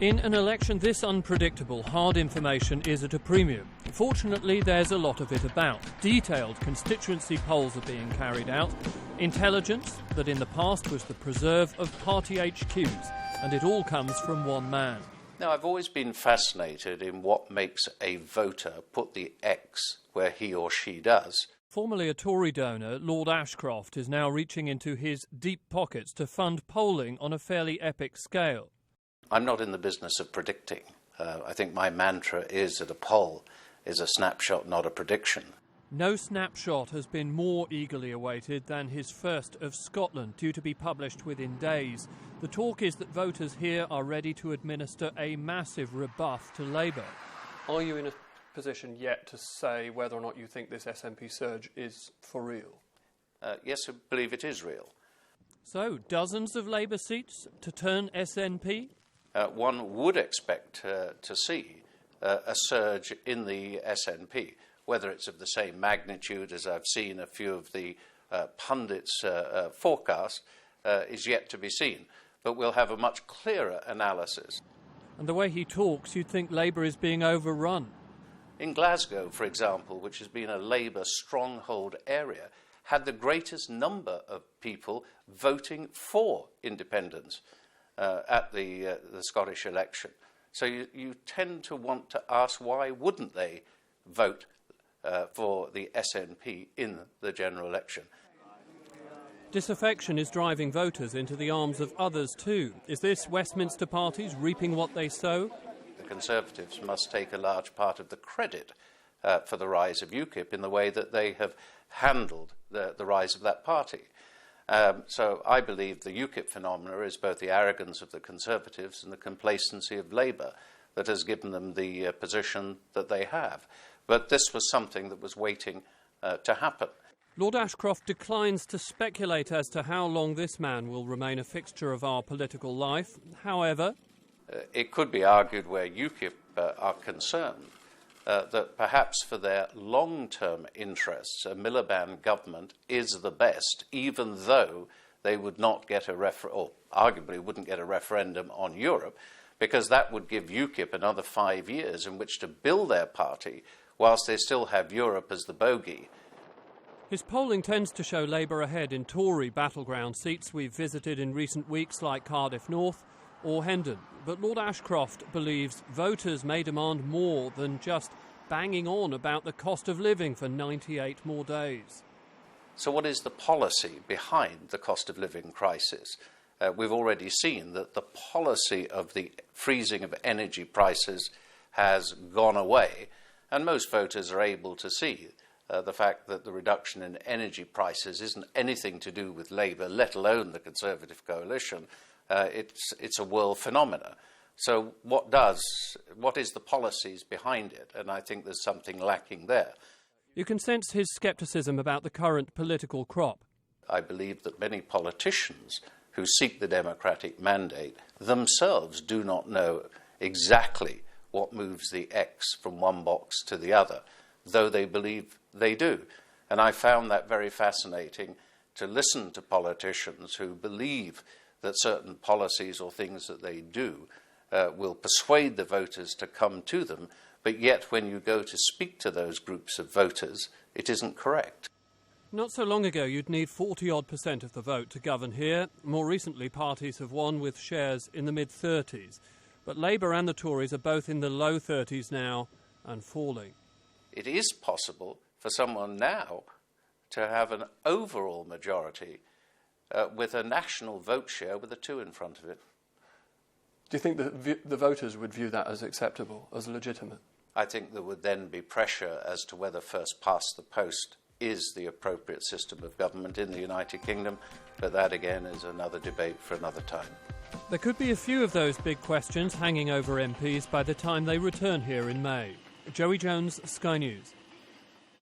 In an election this unpredictable, hard information is at a premium. Fortunately, there's a lot of it about. Detailed constituency polls are being carried out. Intelligence that in the past was the preserve of party HQs, and it all comes from one man. Now, I've always been fascinated in what makes a voter put the X where he or she does. Formerly a Tory donor, Lord Ashcroft is now reaching into his deep pockets to fund polling on a fairly epic scale. I'm not in the business of predicting. I think my mantra is that a poll is a snapshot, not a prediction. No snapshot has been more eagerly awaited than his first of Scotland, due to be published within days. The talk is that voters here are ready to administer a massive rebuff to Labour. Are you in a position yet to say whether or not you think this SNP surge is for real? Yes, I believe it is real. So, dozens of Labour seats to turn SNP? One would expect to see a surge in the SNP. Whether it's of the same magnitude as I've seen a few of the pundits' forecast is yet to be seen. But we'll have a much clearer analysis. And the way he talks, you'd think Labour is being overrun. In Glasgow, for example, which has been a Labour stronghold area, had the greatest number of people voting for independence at the Scottish election. So you tend to want to ask, why wouldn't they vote for the SNP in the general election? Disaffection is driving voters into the arms of others too. Is this Westminster parties reaping what they sow? The Conservatives must take a large part of the credit for the rise of UKIP in the way that they have handled the rise of that party. So I believe the UKIP phenomena is both the arrogance of the Conservatives and the complacency of Labour that has given them the position that they have. But this was something that was waiting to happen. Lord Ashcroft declines to speculate as to how long this man will remain a fixture of our political life. However, it could be argued where UKIP are concerned that perhaps for their long-term interests, a Miliband government is the best, even though they would not get or arguably wouldn't get a referendum on Europe, because that would give UKIP another 5 years in which to build their party, whilst they still have Europe as the bogey. His polling tends to show Labour ahead in Tory battleground seats we've visited in recent weeks, like Cardiff North or Hendon. But Lord Ashcroft believes voters may demand more than just banging on about the cost of living for 98 more days. So what is the policy behind the cost of living crisis? We've already seen that the policy of the freezing of energy prices has gone away, and most voters are able to see the fact that the reduction in energy prices isn't anything to do with Labour, let alone the Conservative coalition. It's a world phenomena. So what is the policies behind it? And I think there's something lacking there. You can sense his scepticism about the current political crop. I believe that many politicians who seek the democratic mandate themselves do not know exactly what moves the X from one box to the other, though they believe they do. And I found that very fascinating, to listen to politicians who believe that certain policies or things that they do will persuade the voters to come to them, but yet when you go to speak to those groups of voters, it isn't correct. Not so long ago, you'd need 40-odd% of the vote to govern here. More recently, parties have won with shares in the mid-30s. But Labour and the Tories are both in the low 30s now and falling. It is possible for someone now to have an overall majority with a national vote share with a 2 in front of it. Do you think that the voters would view that as acceptable, as legitimate? I think there would then be pressure as to whether first past the post is the appropriate system of government in the United Kingdom, but that again is another debate for another time. There could be a few of those big questions hanging over MPs by the time they return here in May. Joey Jones, Sky News.